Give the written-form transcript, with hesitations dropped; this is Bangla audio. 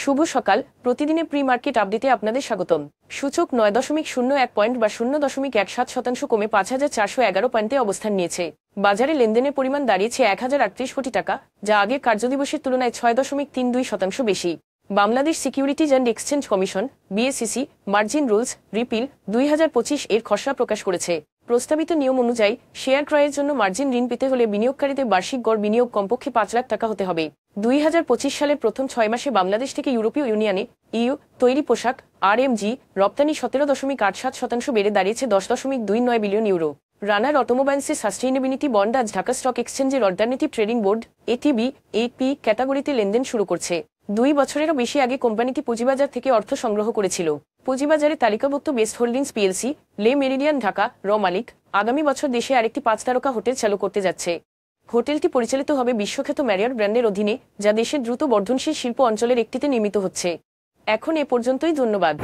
শুভ সকাল। প্রতিদিনে প্রি মার্কেট আপডেটে আপনাদের স্বাগতম। সূচক 9.01 পয়েন্ট বা 0.17% কমে 5,411 পয়েন্টে অবস্থান নিয়েছে। বাজারে লেনদেনের পরিমাণ দাঁড়িয়েছে 1,038 কোটি টাকা, যা আগের কার্যদিবসের তুলনায় 6.32% বেশি। Bangladesh securities and exchange commission BSEC margin rules repeal 2025 এর খসড়া প্রকাশ করেছে। প্রস্তাবিত নিয়ম অনুযায়ী শেয়ার ক্রয়ের জন্য মার্জিন ঋণ পেতে হলে বিনিয়োগকারীদের বার্ষিক গড় বিনিয়োগ কমপক্ষে 5 লাখ টাকা হতে হবে। 2025 সালের প্রথম 6 মাসে বাংলাদেশ থেকে ইউরোপীয় ইউনিয়নে ইইউ তৈরি পোশাক আরএমজি রপ্তানি 17.87% বেড়ে দাঁড়িয়েছে 10.29 বিলিয়ন ইউরো। রানার অটোমোবাইলসের সাস্টেইনেবিলিটি বন্ড আজ ঢাকা স্টক এক্সচেঞ্জের alternative trading board ATB AP ক্যাটাগরিতে লেনদেন শুরু করছে। 2 বছরেরও বেশি আগে কোম্পানিটি পুঁজিবাজার থেকে অর্থ সংগ্রহ করেছিল। পুঁজিবাজারে তালিকাভুক্ত বেস্ট হোল্ডিংস পিএলসি লে মেরিডিয়ান ঢাকা র মালিক আগামী বছর দেশে আরেকটি 5 তারকা হোটেল চালু করতে যাচ্ছে। হোটেলটি পরিচালিত হবে বিশ্বখ্যাত ম্যারিয়ট ব্র্যান্ডের অধীনে, যা দেশের দ্রুত বর্ধনশীল শিল্প অঞ্চলের একটিতে নির্মিত হচ্ছে। এখন এ পর্যন্তই, ধন্যবাদ।